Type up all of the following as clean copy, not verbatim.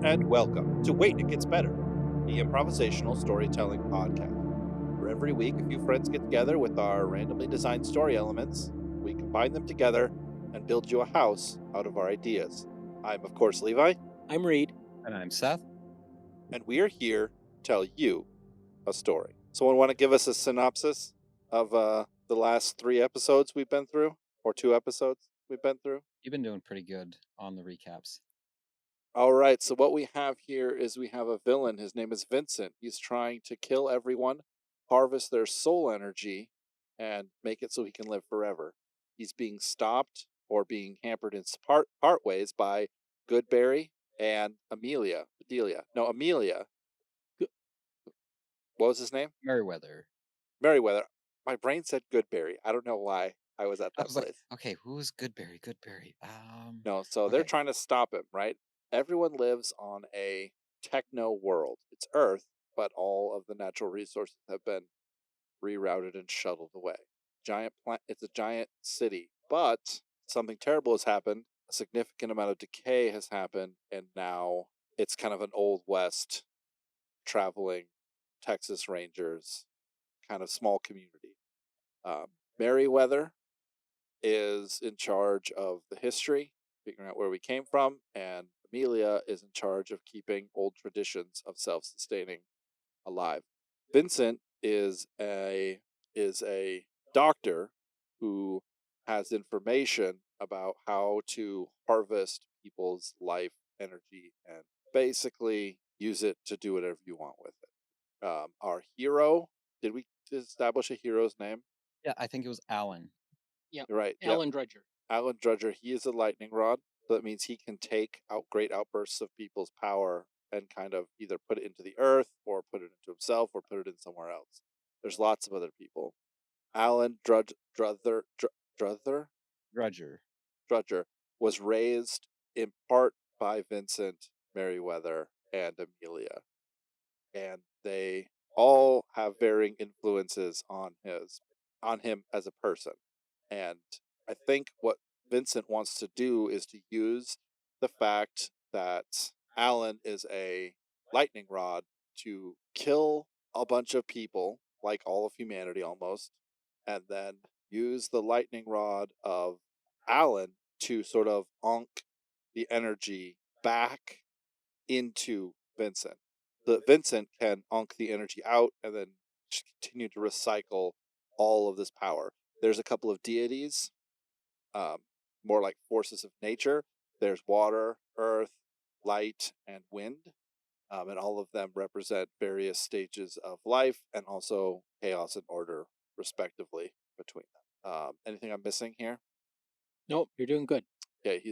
and welcome to Wait, It Gets Better, the improvisational storytelling podcast. Where every week, a few friends get together with our randomly designed story elements. We combine them together and build you a house out of our ideas. I'm, of course, Levi. I'm Reed. And I'm Seth. And we are here to tell you a story. Someone want to give us a synopsis of the last 3 episodes we've been through? Or 2 episodes we've been through? You've been doing pretty good on the recaps. All right, so what we have here is we have a villain. His name is Vincent. He's trying to kill everyone, harvest their soul energy, and make it so he can live forever. He's being stopped or being hampered in part ways by Goodberry and Amelia. Amelia. What was his name? Merriweather. My brain said Goodberry. I don't know why I was at that place. Like, okay, who's Goodberry? No, so they're trying to stop him, right? Everyone lives on a techno world. It's Earth, but all of the natural resources have been rerouted and shuttled away. It's a giant city, but something terrible has happened. A significant amount of decay has happened, and now it's kind of an Old West traveling Texas Rangers kind of small community. Merriweather is in charge of the history, figuring out where we came from, and Amelia is in charge of keeping old traditions of self-sustaining alive. Vincent is a doctor who has information about how to harvest people's life energy and basically use it to do whatever you want with it. Our hero, did we establish a hero's name? Yeah, I think it was Alan. Yeah, You're right. Alan Drudger. Alan Drudger, he is a lightning rod. So that means he can take out great outbursts of people's power and kind of either put it into the earth or put it into himself or put it in somewhere else. There's lots of other people. Alan Drudger was raised in part by Vincent, Merriweather, and Amelia. And they all have varying influences on him as a person. And I think what Vincent wants to do is to use the fact that Alan is a lightning rod to kill a bunch of people, like all of humanity almost, and then use the lightning rod of Alan to sort of onk the energy back into Vincent. So that Vincent can onk the energy out and then just continue to recycle all of this power. There's a couple of deities, more like forces of nature. There's water, earth, light, and wind. And all of them represent various stages of life and also chaos and order, respectively, between them. Anything I'm missing here? Nope, you're doing good. Okay,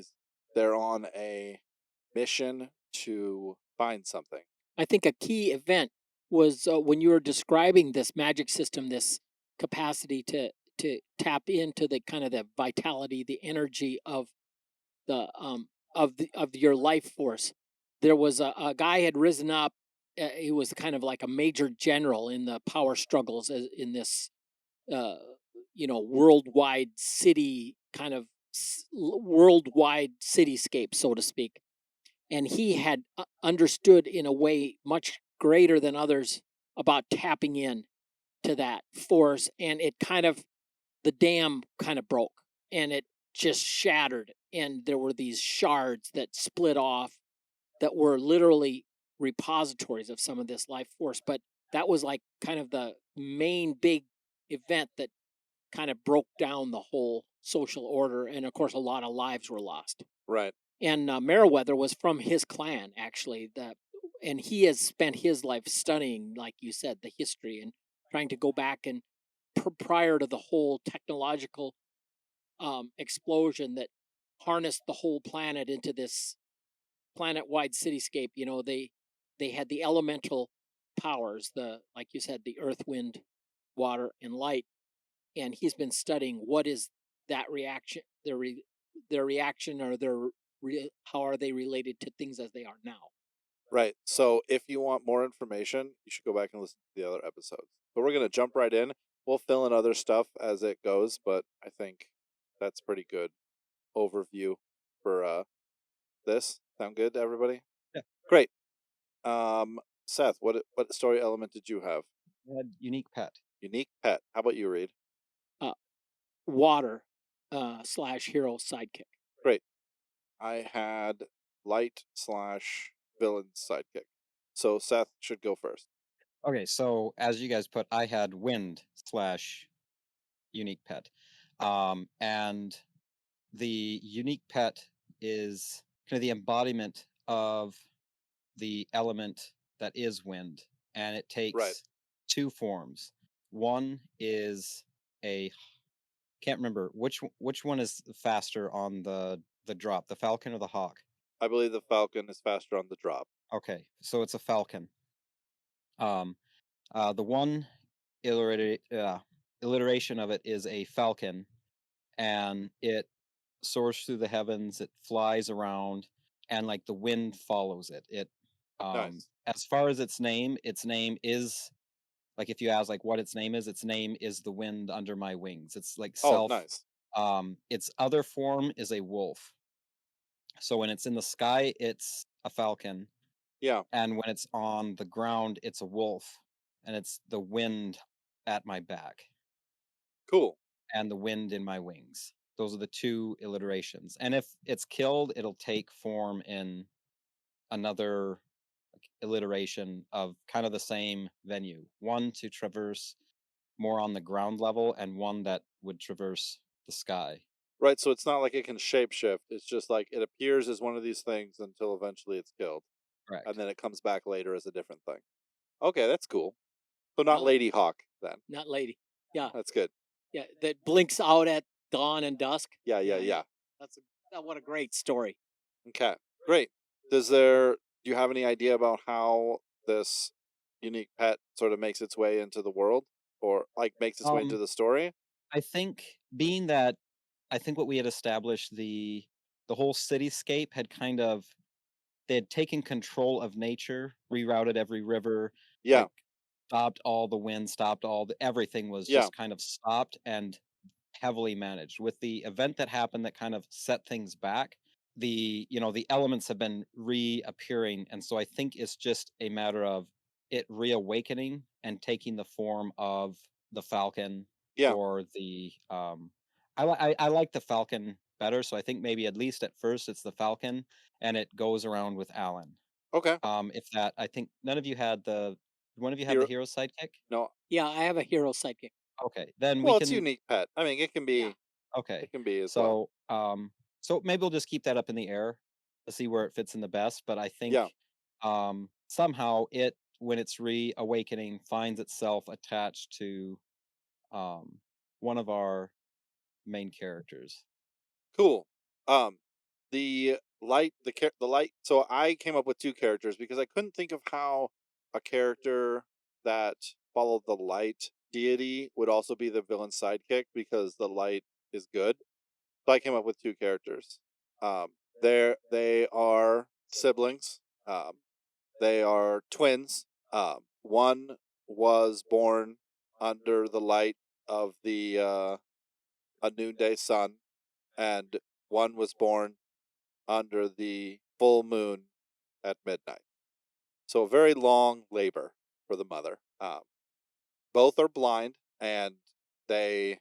they're on a mission to find something. I think a key event was when you were describing this magic system, this capacity to tap into the kind of the vitality, the energy of the of your life force. There was a guy had risen up. He was kind of like a major general in the power struggles in this, worldwide city kind of worldwide cityscape, so to speak. And he had understood in a way much greater than others about tapping in to that force, and the dam kind of broke and it just shattered, and there were these shards that split off that were literally repositories of some of this life force. But that was like kind of the main big event that kind of broke down the whole social order, and of course a lot of lives were lost. Right. And Merriweather was from his clan, actually, and he has spent his life studying, like you said, the history and trying to go back and prior to the whole technological explosion that harnessed the whole planet into this planet-wide cityscape. They had the elemental powers, like you said, the earth, wind, water, and light, and he's been studying what is that reaction, their reaction, or how are they related to things as they are now. Right. So if you want more information, you should go back and listen to the other episodes. But we're going to jump right in. We'll fill in other stuff as it goes, but I think that's pretty good overview for this. Sound good to everybody? Yeah. Great. Seth, what story element did you have? Had unique pet. Unique pet. How about you, Reed? Uh, water slash hero sidekick. Great. I had light slash villain sidekick. So Seth should go first. Okay, so as you guys put, I had wind slash unique pet. And the unique pet is kind of the embodiment of the element that is wind, and it Right. takes two forms. One is a can't remember which one is faster on the drop, the falcon or the hawk. I believe the falcon is faster on the drop. Okay, so it's a falcon. Um, the one alliteration of it is a falcon, and it soars through the heavens. It flies around, and like the wind follows it. Nice. As far as its name is like if you ask like what its name is the wind under my wings. It's like Oh, self. nice. Its other form is a wolf. So when it's in the sky, it's a falcon, Yeah. and when it's on the ground, it's a wolf, and it's the wind at my back Cool. and the wind in my wings. Those are the two alliterations. And if it's killed, it'll take form in another alliteration of kind of the same venue. One to traverse more on the ground level, and one that would traverse the sky. Right, so it's not like it can shapeshift. It's just like it appears as one of these things until eventually it's killed. And Correct. then it comes back later as a different thing. Okay, that's cool. So not Well, Lady Hawk then. not lady. Yeah, That's good. yeah. That blinks out at dawn and dusk. Yeah, yeah, Yeah, yeah. yeah. That's what a great story. Okay. Great. Do you have any idea about how this unique pet sort of makes its way into the world or like makes its way into Um, the story? I think being that I think what we had established the whole cityscape had kind of they had taken control of nature, rerouted every river, Yeah. like stopped all the wind, stopped all the everything was Yeah. just kind of stopped and heavily managed. With the event that happened that kind of set things back, the elements have been reappearing, and so I think it's just a matter of it reawakening and taking the form of the falcon Yeah. or the I like the falcon better, so I think maybe at least at first it's the falcon and it goes around with Alan. Okay. If that I think none of you had the one of you had the Hero hero sidekick? no. Yeah, I have a hero sidekick. Okay, then we Well, it's can unique pet. I mean, Yeah. okay. it can be as well. So maybe we'll just keep that up in the air to see where it fits in the best. But I Yeah. think somehow it, when it's reawakening, finds itself attached to um, one of our main characters. Cool. Um, the light. So I came up with two characters because I couldn't think of how a character that followed the light deity would also be the villain sidekick because the light is good. So I came up with two characters. Um, they are siblings. They are twins. One was born under the light of the a noonday sun, and one was born under the full moon at midnight. So a very long labor for the mother. Both are blind, and these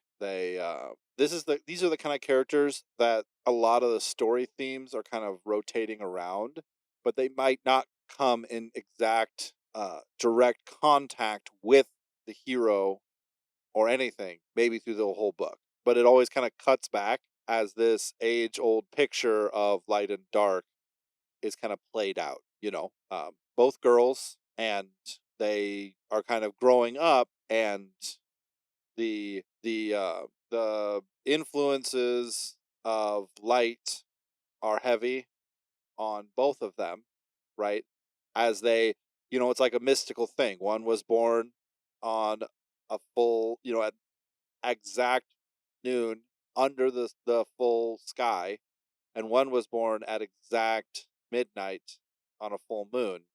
are the kind of characters that a lot of the story themes are kind of rotating around, but they might not come in exact direct contact with the hero or anything, maybe through the whole book. But it always kind of cuts back as this age old picture of light and dark is kind of played out, both girls, and they are kind of growing up, and the influences of light are heavy on both of them, right? As they, it's like a mystical thing. One was born on a full, at exact noon under the full sky, and one was born at exact midnight on a full moon,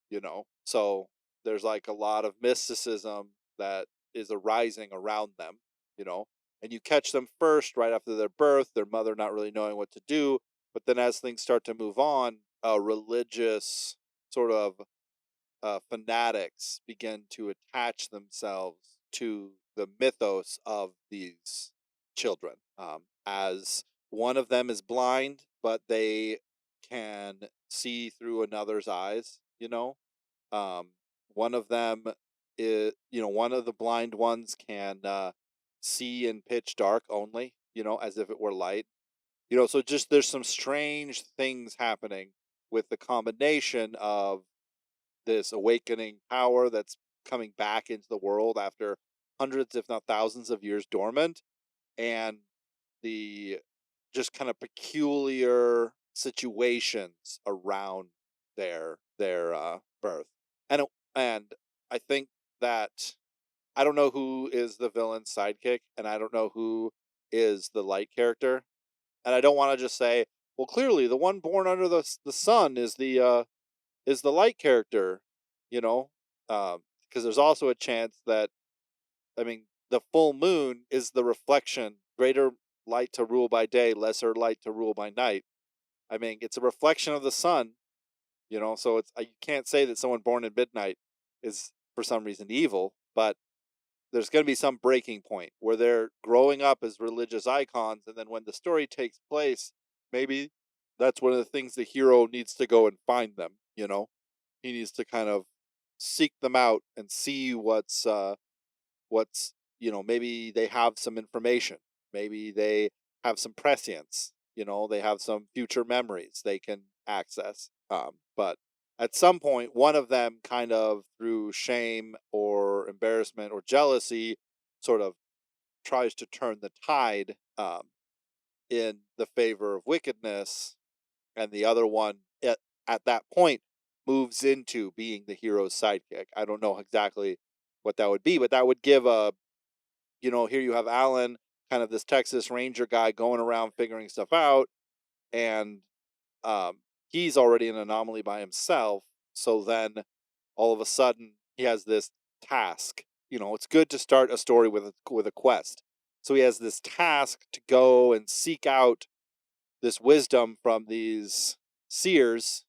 So there's like a lot of mysticism that is arising around them, you know. And you catch them first right after their birth, their mother not really knowing what to do, but then as things start to move on, a religious sort of fanatics begin to attach themselves to the mythos of these children. As one of them is blind, but they can see through another's eyes, you know? Um, one of them is, one of the blind ones can see in pitch dark only, as if it were light. So just there's some strange things happening with the combination of this awakening power that's coming back into the world after hundreds, if not thousands of years dormant, and the just kind of peculiar situations around their birth. And I think that I don't know who is the villain's sidekick, and I don't know who is the light character, and I don't want to just say, well, clearly the one born under the sun is the light character, you know, because there's also a chance that, I mean, the full moon is the reflection, greater light to rule by day, lesser light to rule by night. I mean, it's a reflection of the sun, so you can't say that someone born in midnight is for some reason evil, but there's going to be some breaking point where they're growing up as religious icons, and then when the story takes place, maybe that's one of the things the hero needs to go and find them. He needs to kind of seek them out and see what's maybe they have some information, maybe they have some prescience, they have some future memories they can access. But at some point one of them kind of through shame or embarrassment or jealousy sort of tries to turn the tide in the favor of wickedness, and the other one at that point moves into being the hero's sidekick. I don't know exactly what that would be, but that would give here you have Alan, kind of this Texas Ranger guy going around figuring stuff out, and um, he's already an anomaly by himself. So then all of a sudden he has this task. It's good to start a story with a quest. So he has this task to go and seek out this wisdom from these seers,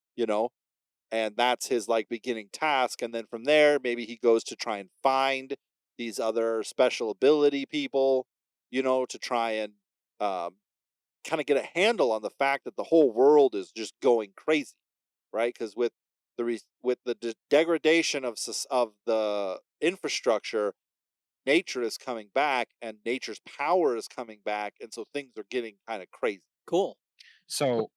and that's his like beginning task. And then from there, maybe he goes to try and find these other special ability people, to try and um, kind of get a handle on the fact that the whole world is just going crazy, right? Because with with the degradation of of the infrastructure, nature is coming back, and nature's power is coming back, and so things are getting kind of crazy. Cool. So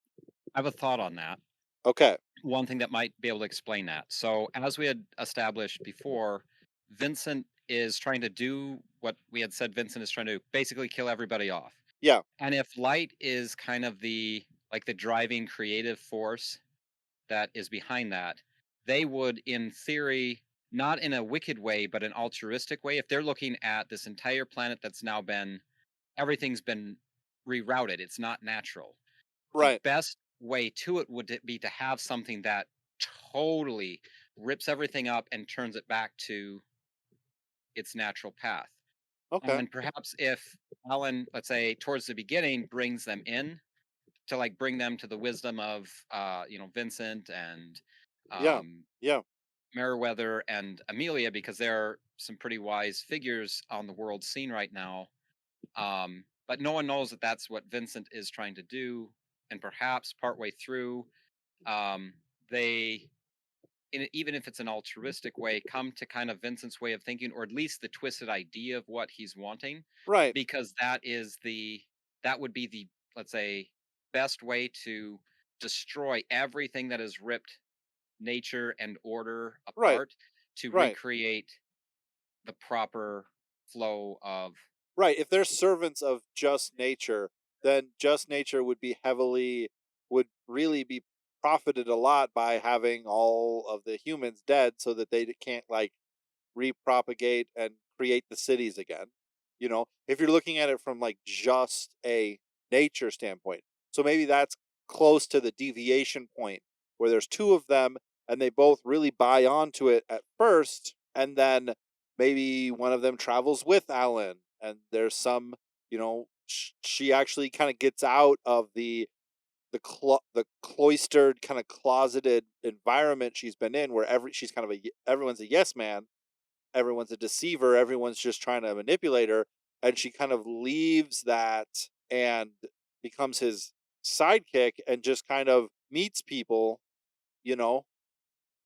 I have a thought on that. Okay. One thing that might be able to explain that. So, as we had established before, Vincent is trying to do what we had said Vincent is trying to basically kill everybody off. Yeah. And if light is kind of the like the driving creative force that is behind that, they would in theory not in a wicked way but an altruistic way if they're looking at this entire planet that's now been everything's been rerouted, it's not natural. The Right. best way to it would be to have something that totally rips everything up and turns it back to its natural path. Okay. And perhaps if Alan, let's say, towards the beginning, brings them in to like bring them to the wisdom of, Vincent and Yeah. um, Yeah. Meriwether and Amelia, because they're some pretty wise figures on the world scene right now. But no one knows that that's what Vincent is trying to do. And perhaps partway through, um, they even if it's an altruistic way, come to kind of Vincent's way of thinking, or at least the twisted idea of what he's wanting, Right. because that would be the, let's say, best way to destroy everything that has ripped nature and order Right. apart to Right. recreate the proper flow of. Right. If they're servants of just nature, then just nature would really be profited a lot by having all of the humans dead so that they can't like repropagate and create the cities again. If you're looking at it from like just a nature standpoint. So maybe that's close to the deviation point where there's two of them and they both really buy onto it at first, and then maybe one of them travels with Alan, and there's some, she actually kind of gets out of the the cloistered kind of closeted environment she's been in, where she's kind of everyone's a yes man, everyone's a deceiver, everyone's just trying to manipulate her, and she kind of leaves that and becomes his sidekick and just kind of meets people, you know,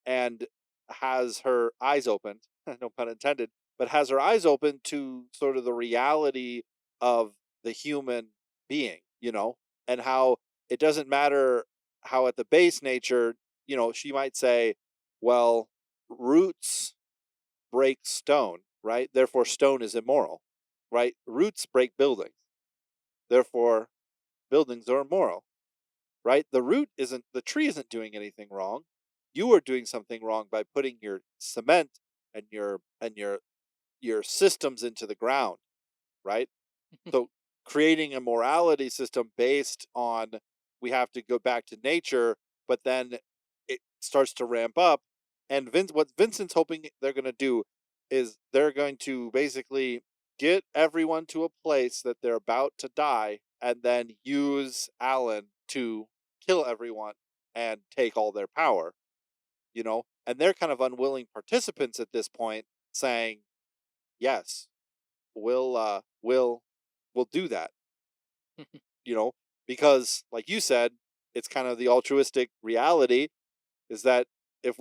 and has her eyes opened, no pun intended, but has her eyes open to sort of the reality of the human being, and how it doesn't matter how at the base nature, she might say, well, roots break stone, right? Therefore, stone is immoral, right? Roots break buildings. Therefore, buildings are immoral, right? The tree isn't doing anything wrong. You are doing something wrong by putting your cement and your systems into the ground, right? So creating a morality system based on, we have to go back to nature, but then it starts to ramp up. And what Vincent's hoping they're going to do is they're going to basically get everyone to a place that they're about to die, and then use Alan to kill everyone and take all their power, and they're kind of unwilling participants at this point, saying, yes, we'll do that, you know, because like you said, it's kind of the altruistic reality is that if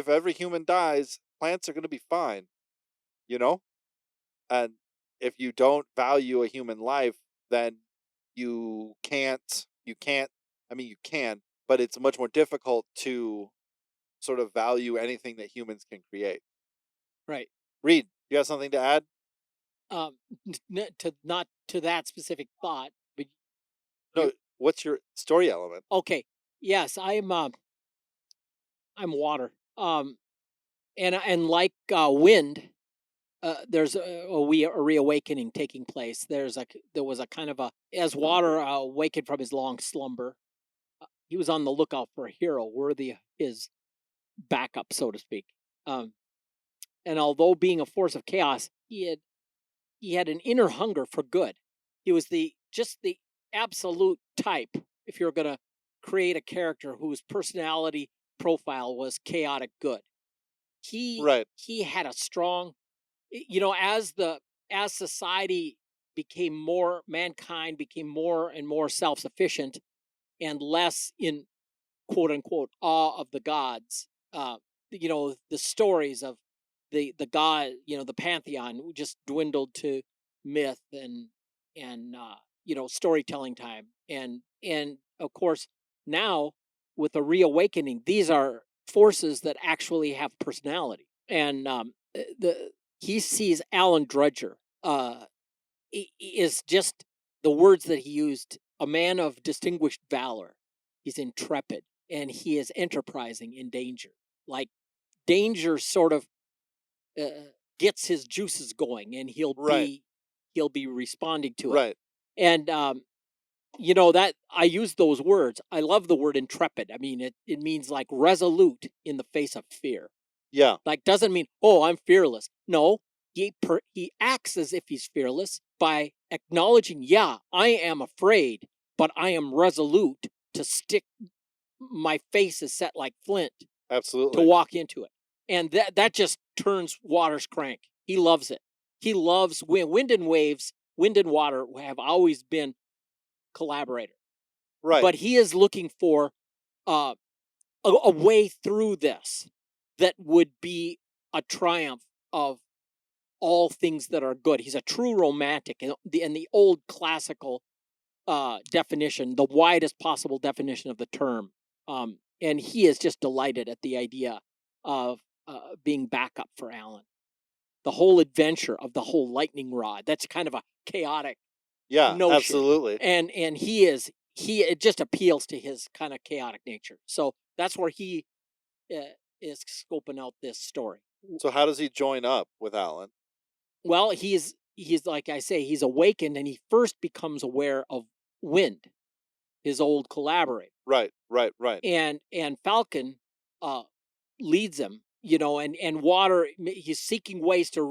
every human dies, plants are going to be fine, you know? And if you don't value a human life, then you can't, I mean, you can, but it's much more difficult to sort of value anything that humans can create. Right. Reed, you have something to add? Um, to not to that specific thought, but No, you what's your story element? okay? Yes, I'm water. And like wind, there's a reawakening taking place. There was a kind of a as water awakened from his long slumber. He was on the lookout for a hero worthy of his backup, so to speak. Um, and although being a force of chaos, he had an inner hunger for good. He was the absolute type. If you're gonna create a character whose personality profile was chaotic good, he Right, he had a strong, as society became more, mankind became more and more self-sufficient and less in quote unquote awe of the gods. The stories of the god, the pantheon just dwindled to myth and storytelling time. And of course, now with a reawakening, these are forces that actually have personality. And the he sees Alan Drudger is just the words that he used, a man of distinguished valor. He's intrepid and he is enterprising in danger. Like danger sort of gets his juices going, and right, he'll be responding to it. right. And that I use those words. I love the word intrepid. I mean, it means like resolute in the face of fear. Yeah, Like doesn't mean, oh, I'm fearless. No, he acts as if he's fearless by acknowledging, yeah, I am afraid, but I am resolute to stick. My face is set like flint to absolutely. walk into it, and that just turns Water's crank. He loves it. He loves wind and waves. Wind and water have always been collaborator, Right. but he is looking for uh, a way through this that would be a triumph of all things that are good. He's a true romantic, and the old classical definition, the widest possible definition of the term. And he is just delighted at the idea of being backup for Alan. The whole adventure of the whole lightning rod. That's kind of a chaotic Yeah, notion, absolutely. and he it just appeals to his kind of chaotic nature. So that's where he is scoping out this story. So how does he join up with Alan? Well, he's like I say, he's awakened, and he first becomes aware of Wind, his old collaborator, Right, right, right. and Falcon uh, leads him. And Water, he's seeking ways to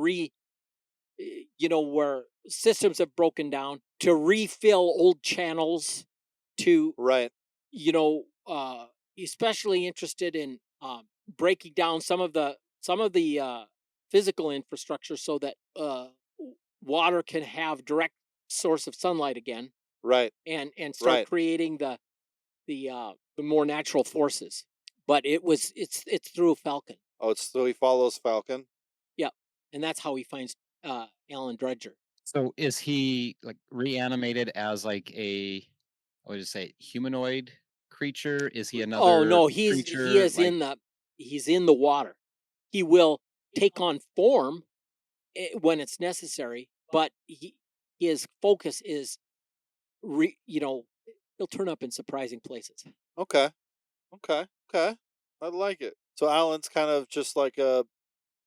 where systems have broken down, to refill old channels, to Right. you know, especially interested in breaking down some of the physical infrastructure so that water can have direct source of sunlight again, Right, and start right. creating the more natural forces. But it's through Falcon. Oh, it's so he follows Falcon? Yep, and that's how he finds Alan Dredger. So is he like reanimated as like a, what would you say, humanoid creature? Is he Oh another no, he creature? is Like, he's in the water. He will take on form when it's necessary, but his focus is you know, he'll turn up in surprising places. Okay, okay, okay. I like it. So Alan's kind of just like a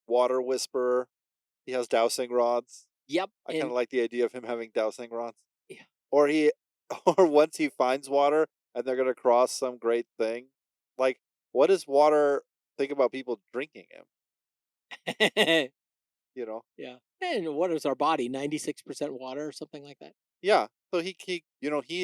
water whisperer. He has dowsing rods. Yep, I kinda and like the idea of him having dowsing rods. yeah. Or he or once he finds water and they're gonna cross some great thing, like, what does water think about people drinking him, you know? Yeah. And what is our body? 96% water or something like that? Yeah, so he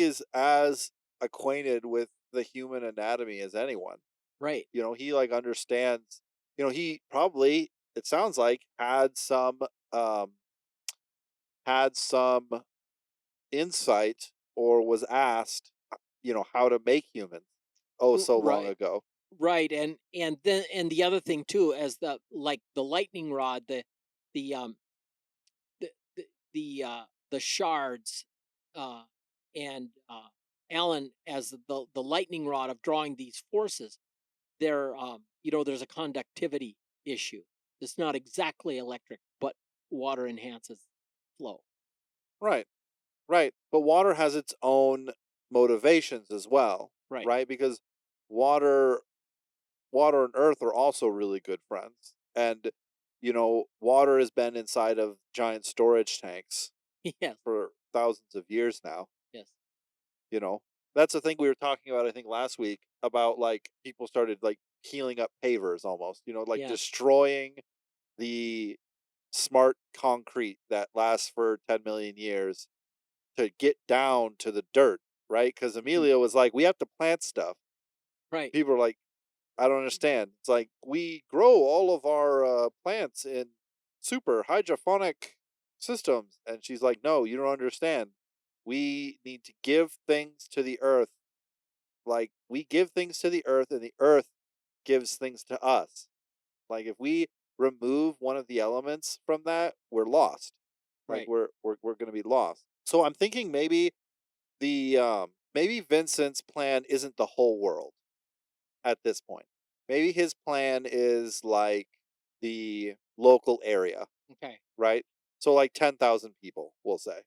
is as acquainted with the human anatomy as anyone. Right. He, like, understands he probably, it sounds like, um had some insight or was asked, how to make humans, oh, so long Right. ago. Right. And the other thing too, as the lightning rod, the the the the shards, uh, and Alan as the lightning rod of drawing these forces. There's a conductivity issue. It's not exactly electric, but water enhances flow. Right, right, but water has its own motivations as well, Right. right? Because water water and earth are also really good friends, and, water has been inside of giant storage tanks Yes. for thousands of years now. Yes. You know, that's the thing we were talking about, I think, last week, about like people started like healing up pavers almost, like Yeah. destroying the smart concrete that lasts for 10 million years to get down to the dirt, right? Because Mm. Amelia was like, we have to plant stuff. Right. People are like, I don't understand. It's like we grow all of our plants in super hydroponic systems. And she's like, no, you don't understand. We need to give things to the earth. Like, we give things to the earth, and the earth gives things to us. Like, if we remove one of the elements from that, we're lost. Like, Right. we're gonna be lost. So I'm thinking maybe Vincent's plan isn't the whole world at this point. Maybe his plan is like the local area, Okay. right? So like 10,000 people, we'll say.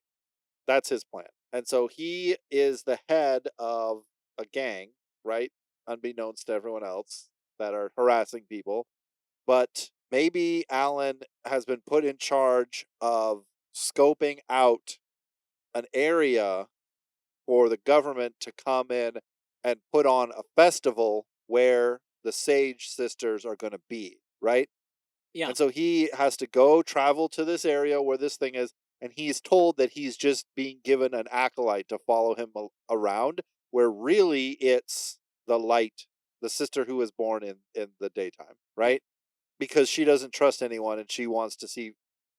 That's his plan. And so he is the head of a gang, right? Unbeknownst to everyone else that are harassing people. But maybe Alan has been put in charge of scoping out an area for the government to come in and put on a festival where the Sage sisters are going to be, right? Yeah. And so he has to go travel to this area where this thing is, and he's told that he's just being given an acolyte to follow him around, where really it's the light, the sister who was born in the daytime, Right. right? Because she doesn't trust anyone and she wants to see,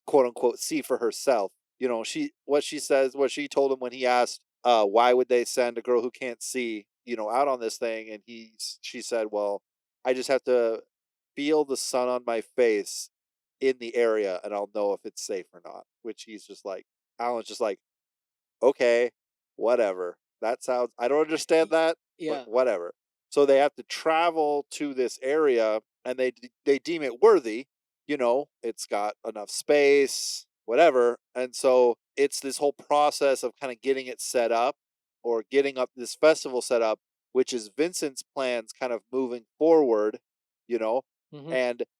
quote unquote, see for herself. What she told him when he asked, why would they send a girl who can't see, out on this thing, and she said, well, I just have to feel the sun on my face in the area and I'll know if it's safe or not. Which he's just like, Alan's just like, okay, whatever. That sounds, I don't understand Y- that, but Yeah. whatever. So they have to travel to this area and they deem it worthy, it's got enough space, whatever. And so it's this whole process of kind of getting it set up or getting up this festival set up, which is Vincent's plans kind of moving forward, you know. Hmm.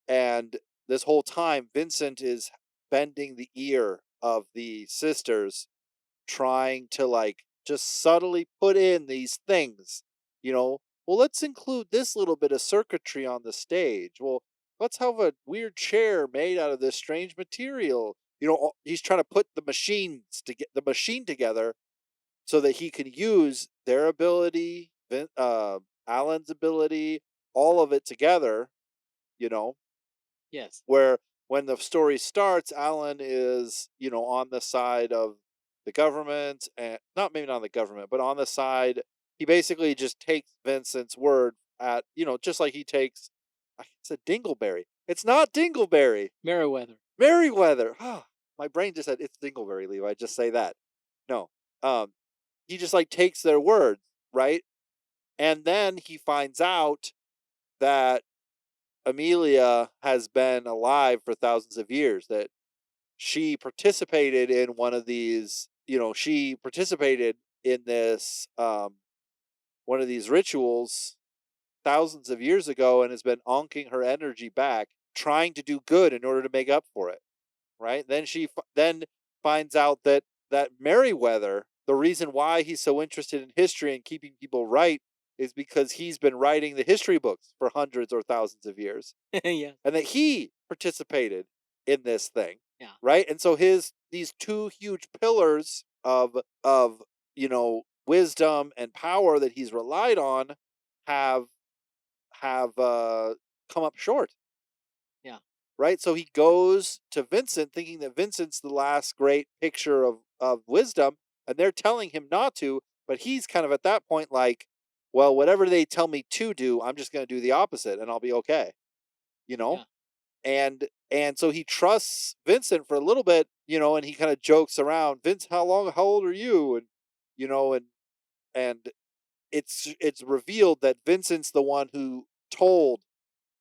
And this whole time Vincent is bending the ear of the sisters, trying to like just subtly put in these things, well, let's include this little bit of circuitry on the stage. Well, let's have a weird chair made out of this strange material. He's trying to put the machine together so that he can use their ability Alan's ability, all of it together, you know, Yes. where when the story starts, Alan is, on the side of the government, and not maybe not the government, but on the side. He basically just takes Vincent's word at, just like he takes, I said Dingleberry. It's not Dingleberry. Meriwether. Merriweather. My brain just said it's Dingleberry, Levi. Just say that. No. Um, he just like takes their words, right? And then he finds out that Amelia has been alive for thousands of years, that she participated in one of these, she participated in this one of these rituals thousands of years ago and has been onking her energy back, trying to do good in order to make up for it. Right? Then then finds out that Merriweather, the reason why he's so interested in history and keeping people right is because he's been writing the history books for hundreds or thousands of years, Yeah. and that he participated in this thing, Yeah. right? And so his these two huge pillars of wisdom and power that he's relied on have have come up short, Yeah. right? So he goes to Vincent thinking that Vincent's the last great picture of wisdom, and they're telling him not to, but he's kind of at that point like, well, whatever they tell me to do, I'm just going to do the opposite and I'll be okay, you know? Yeah. And so he trusts Vincent for a little bit, and he kind of jokes around, Vince, how old are you? And you know, and it's revealed that Vincent's the one who told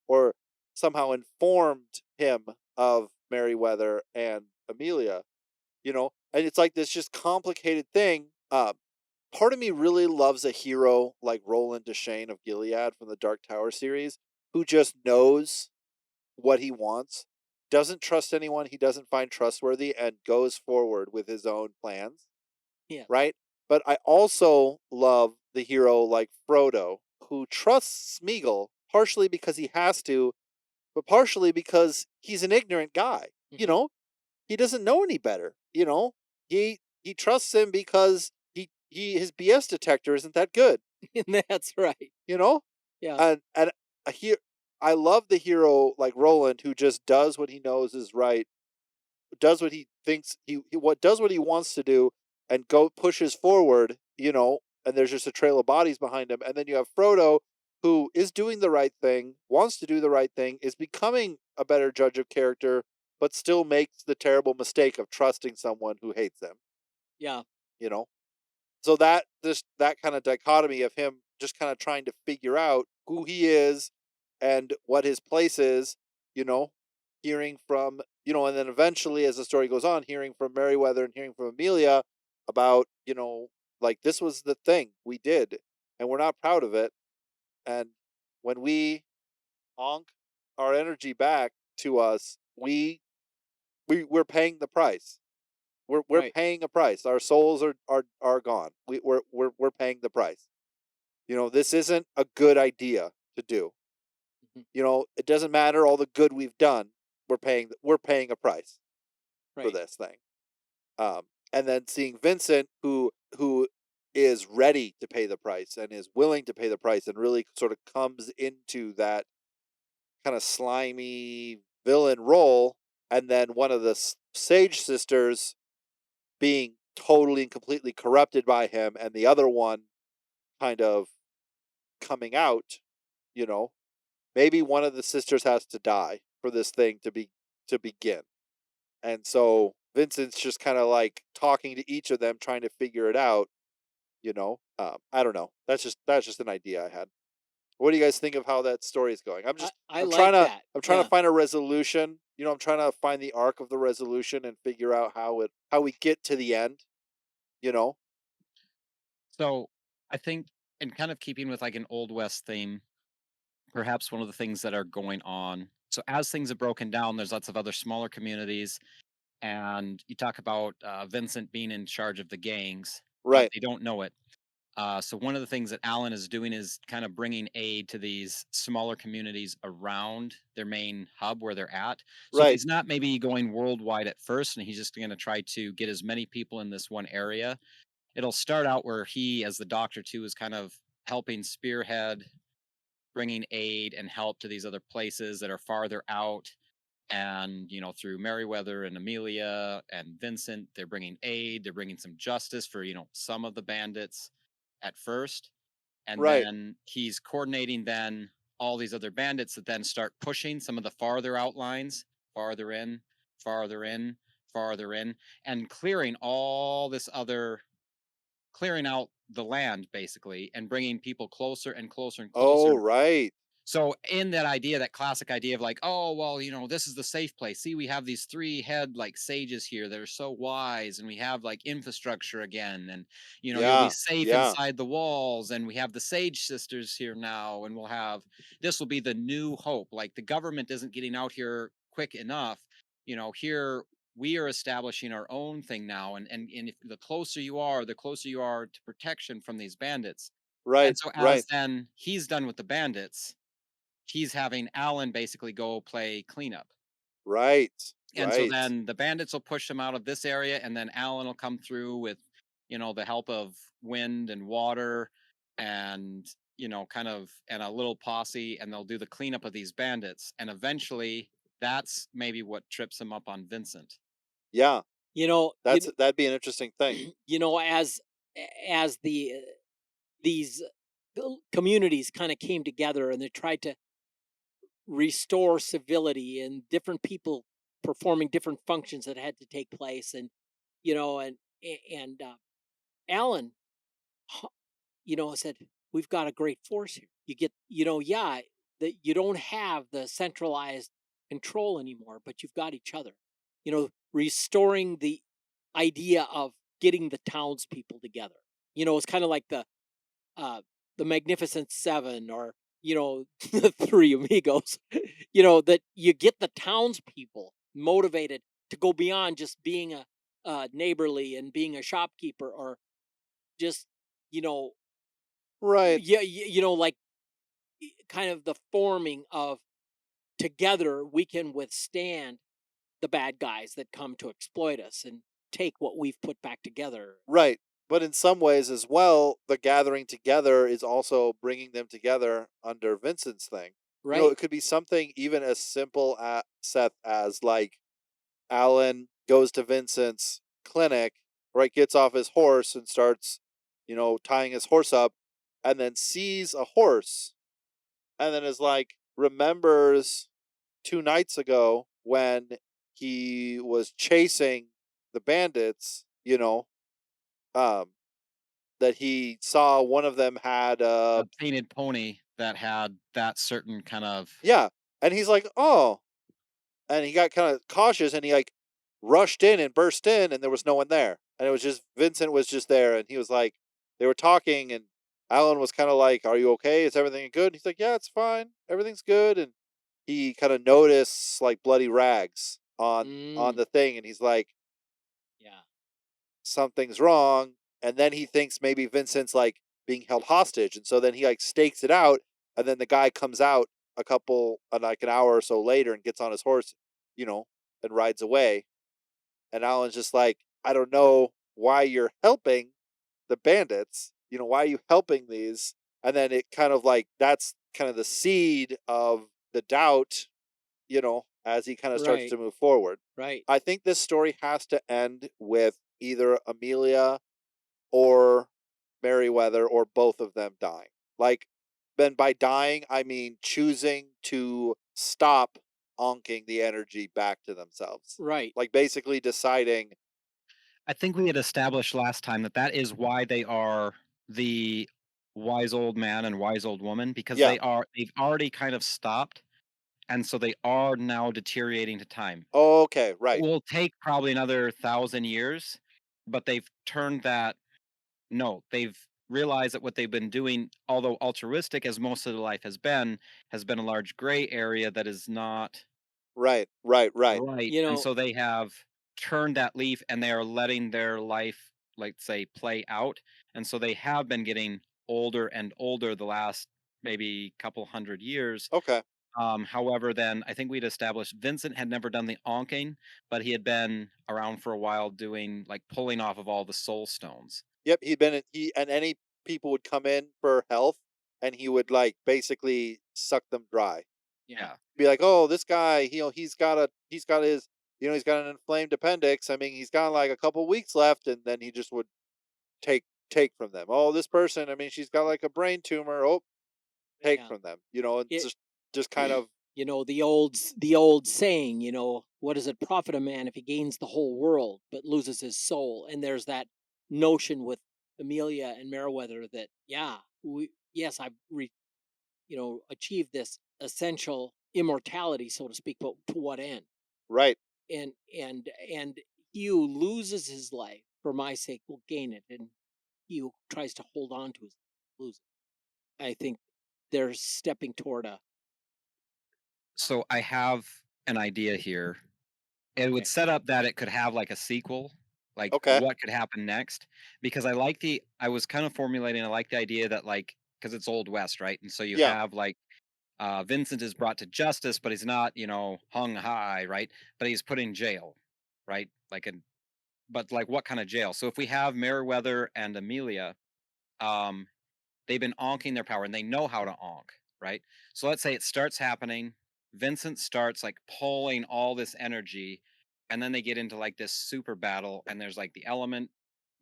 or somehow informed him of Merriweather and Amelia, and it's like this just complicated thing. Part of me really loves a hero like Roland Deschain of Gilead from the Dark Tower series, who just knows what he wants, doesn't trust anyone he doesn't find trustworthy, and goes forward with his own plans, Yes. right? But I also love the hero like Frodo, who trusts Smeagol partially because he has to, but partially because he's an ignorant guy. You Hmm. know, he doesn't know any better. He trusts him because he his BS detector isn't that good. That's right. You know, Yeah. and he I love the hero like Roland who just does what he knows is right, does what he thinks what does what he wants to do, and go pushes forward. And there's just a trail of bodies behind him, and then you have Frodo who is doing the right thing, wants to do the right thing, is becoming a better judge of character, but still makes the terrible mistake of trusting someone who hates them. Yeah. You know, so that kind of dichotomy of him just kind of trying to figure out who he is and what his place is, you know, hearing from, and then eventually as the story goes on, hearing from Merriweather and hearing from Amelia about, like this was the thing we did and we're not proud of it. And when we honk our energy back to us, we're paying the price. We're Right. paying a price. Our souls are gone. We're paying the price. This isn't a good idea to do. Hmm. It doesn't matter all the good we've done. We're paying a price for Right. this thing. Um, and then seeing Vincent, who is ready to pay the price and is willing to pay the price, and really sort of comes into that kind of slimy villain role, and then one of the Sage sisters being totally and completely corrupted by him, and the other one kind of coming out, you know, maybe one of the sisters has to die for this thing to begin. And so Vincent's just kind of like talking to each of them, trying to figure it out. I don't know. That's just an idea I had. What do you guys think of how that story is going? I I'm trying like to that. I'm trying to Yeah. find a resolution. I'm trying to find the arc of the resolution and figure out how we get to the end. You know, So I think, in kind of keeping with like an Old West theme, perhaps one of the things that are going on. So as things have broken down, there's lots of other smaller communities, and you talk about Vincent being in charge of the gangs, but right, they don't know it. So one of the things that Alan is doing is kind of bringing aid to these smaller communities around their main hub where they're at. So right, he's not maybe going worldwide at first, and he's just going to try to get as many people in this one area. It'll start out where he, as the doctor too, is kind of helping spearhead bringing aid and help to these other places that are farther out. And, through Meriwether and Amelia and Vincent, they're bringing aid, they're bringing some justice for, some of the bandits at first. And Right. then he's coordinating then all these other bandits that then start pushing some of the farther outlines, farther in, farther in, farther in, and clearing out the land basically, and bringing people closer and closer and Oh, closer. right. So in that idea, that classic idea of like, oh well, this is the safe place. See, we have these three head like sages here that are so wise, and we have like infrastructure again, and you'll be Yeah. safe Yeah. inside the walls, and we have the sage sisters here now, and this will be the new hope. Like the government isn't getting out here quick enough. Here we are establishing our own thing now, and if the closer you are, the closer you are to protection from these bandits. And Right. so Right. as then he's done with the bandits, he's having Alan basically go play cleanup. Right. And so Right. then the bandits will push them out of this area, and then Alan will come through with, the help of wind and water and, kind of, and a little posse, and they'll do the cleanup of these bandits. And eventually that's maybe what trips him up on Vincent. Yeah. You know, you That'd be an interesting thing. you know, as these communities kind of came together and they tried to restore civility and different people performing different functions that had to take place, and Alan, hu- said, we've got a great force here. You get, yeah, that you don't have the centralized control anymore, but you've got each other. Restoring the idea of getting the townspeople together. It's kind of like uh the Magnificent Seven, or the Three Amigos. That you get the townspeople motivated to go beyond just being a neighborly and being a shopkeeper, or just you know Right. yeah, like kind of the forming of, together we can withstand the bad guys that come to exploit us and take what we've put back together. Right. But in some ways as well, the gathering together is also bringing them together under Vincent's thing. Right. It could be something even as simple at Seth as like Alan goes to Vincent's clinic, right? Gets off his horse and starts, tying his horse up, and then sees a horse, and then is like, remembers 2 nights ago when he was chasing the bandits, um, that he saw one of them had A painted pony that had that certain kind of. yeah, and he's like, oh, and he got kind of cautious and he like rushed in and burst in and there was no one there. And it was just Vincent was just there and he was like, they were talking and Alan was kind of like, are you okay? Is everything good? And he's like, yeah, it's fine. Everything's good. And he kind of noticed like bloody rags on Mm, the thing and he's like, yeah. something's wrong. And then he thinks maybe Vincent's like being held hostage. And so then he like stakes it out. And then the guy comes out like an hour or so later and gets on his horse, you know, and rides away. And Alan's just like, I don't know why you're helping the bandits. Why are you helping these? And then it kind of like, that's kind of the seed of the doubt, as he kind of starts Right. to move forward. Right. I think this story has to end with either Amelia or Meriwether or both of them dying. Like, then by dying, I mean choosing to stop onking the energy back to themselves. Right. Like, basically deciding, I think we had established last time that that is why they are the wise old man and wise old woman, because yeah, they've already kind of stopped, and so they are now deteriorating to time. okay, It right, will take probably another 1,000 years, but they've turned that. No, they've realized that what they've been doing, although altruistic as most of their life has been a large gray area that is not right, right, right. right. You And know, so they have turned that leaf, and they are letting their life, like say, play out. And so they have been getting older and older the last maybe couple 100 years. Okay. However, then I think we'd established Vincent had never done the onking, but he had been around for a while doing like pulling off of all the soul stones. Yep, he'd been he and any people would come in for health, and he would, like, basically suck them dry. Yeah. Yeah. Be like, "Oh, this guy, he's got his he's got an inflamed appendix. I mean, he's got, like, a couple weeks left," and then he just would take from them. "Oh, this person, I mean, she's got, like, a brain tumor. Oh, take Yeah. from them." And It just kind of the old saying, what does it profit a man if he gains the whole world but loses his soul? And there's that notion with Amelia and Meriwether that, yeah, yes, achieved this essential immortality, so to speak, but to what end? right, And he who loses his life for my sake will gain it, and he who tries to hold on to his will lose it. I think they're stepping toward a So I have an idea here. It would okay. set up that it could have like a sequel, like okay, what could happen next. Because I was kind of formulating, I like the idea that like, because it's Old West, right? And so you yeah, have like Vincent is brought to justice, but he's not, hung high, right? But he's put in jail, right? But like what kind of jail? So if we have Meriwether and Amelia, um, they've been onking their power and they know how to onk, right? So let's say it starts happening. Vincent starts like pulling all this energy, and then they get into like this super battle, and there's like the element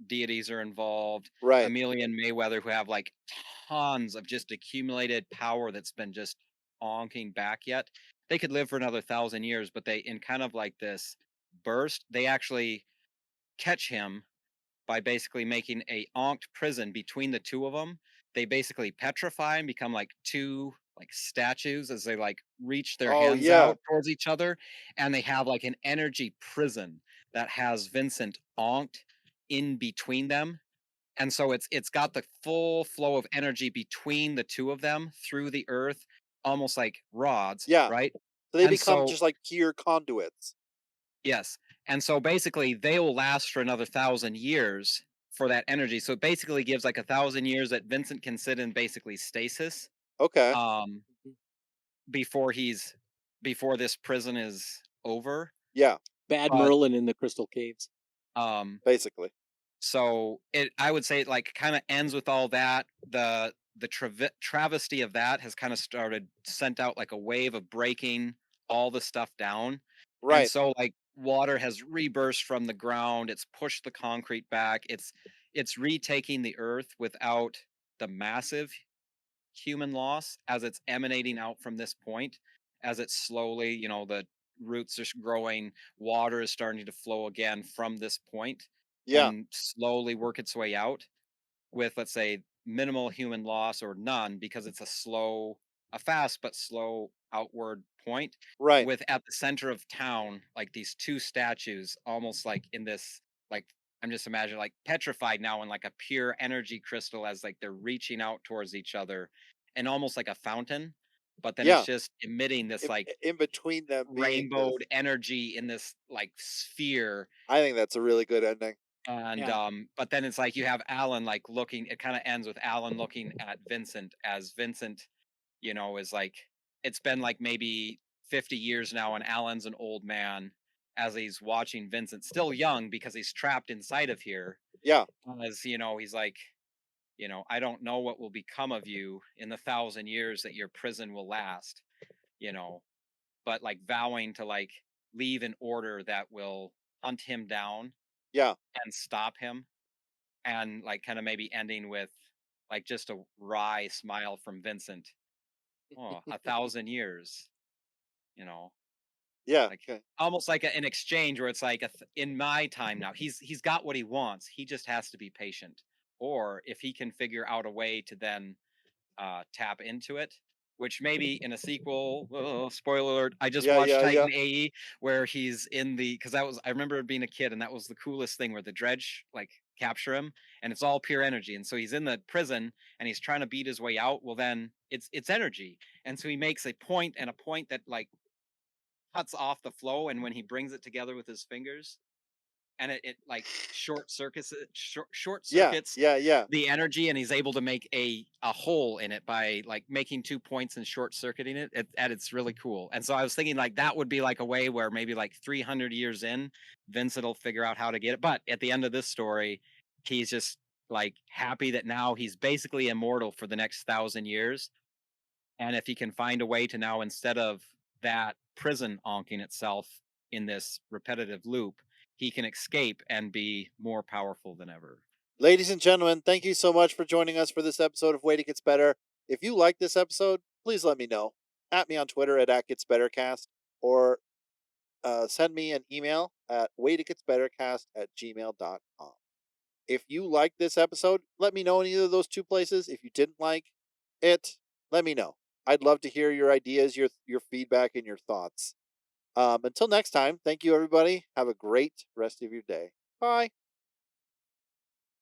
deities are involved. right, Amelia and Mayweather, who have like tons of just accumulated power that's been just onking back yet. They could live for another 1,000 years, but they, in kind of like this burst, they actually catch him by basically making a onked prison between the two of them. They basically petrify and become like two like statues as they like reach their oh, hands yeah, out towards each other, and they have like an energy prison that has Vincent onked in between them. And so it's got the full flow of energy between the two of them through the earth, almost like rods, yeah. right? So they And become so just like pure conduits. yes. And so basically they will last for another 1,000 years for that energy. So it basically gives like 1,000 years that Vincent can sit in basically stasis Okay, um Mhm. before he's before this prison is over. yeah, Bad But Merlin in the Crystal Caves. um basically, so it I would say it like kind of ends with all that. The travesty of that has kind of started sent out like a wave of breaking all the stuff down. And right, so like water has reburst from the ground, it's pushed the concrete back, it's retaking the earth without the massive human loss as it's emanating out from this point. As it's slowly, the roots are growing, water is starting to flow again from this point yeah, and slowly work its way out with, let's say, minimal human loss or none, because it's a fast but slow outward point, right, with at the center of town like these two statues almost like in this, like, I'm just imagining like petrified now in like a pure energy crystal as like they're reaching out towards each other and almost like a fountain, but then it's yeah. just emitting this like In between them being this, rainbowed energy in this like sphere. I think that's a really good ending. And Yeah. but then it's like you have Alan like looking, it kind of ends with Alan looking at Vincent as Vincent, is like, it's been like maybe 50 years now, and Alan's an old man as he's watching Vincent, still young because he's trapped inside of here. Yeah, As he's like, I don't know what will become of you in the 1,000 years that your prison will last, you know, but like vowing to like leave an order that will hunt him down yeah, and stop him, and like kind of maybe ending with like just a wry smile from Vincent. Oh, 1,000 years, you know, yeah, like 'kay. almost like an exchange where it's like in my time now, he's got what he wants. He just has to be patient. Or if he can figure out a way to then tap into it, which maybe in a sequel, spoiler alert, I just Yeah, watched yeah, yeah, Titan AE where he's in the, because that was, I remember being a kid and that was the coolest thing where the dredge like capture him and it's all pure energy. And so he's in the prison and he's trying to beat his way out. Well, then it's energy. And so he makes a point, and a point that like cuts off the flow. And when he brings it together with his fingers, and it like short yeah, circuits yeah, yeah, the energy, and he's able to make a hole in it by like making 2 points and short circuiting it, and it's really cool. And so I was thinking like that would be like a way where maybe like 300 years in, Vincent will figure out how to get it. But at the end of this story, he's just like happy that now he's basically immortal for the next 1,000 years. And if he can find a way to now, instead of that prison onking itself in this repetitive loop, he can escape and be more powerful than ever. Ladies and gentlemen, thank you so much for joining us for this episode of Wait It Gets Better. If you like this episode, please let me know. At me on Twitter at @GetsBetterCast, or send me an email at waititgetsbettercast@gmail.com. If you like this episode, let me know in either of those two places. If you didn't like it, let me know. I'd love to hear your ideas, your feedback, and your thoughts. Until next time, thank you, everybody. Have a great rest of your day. Bye.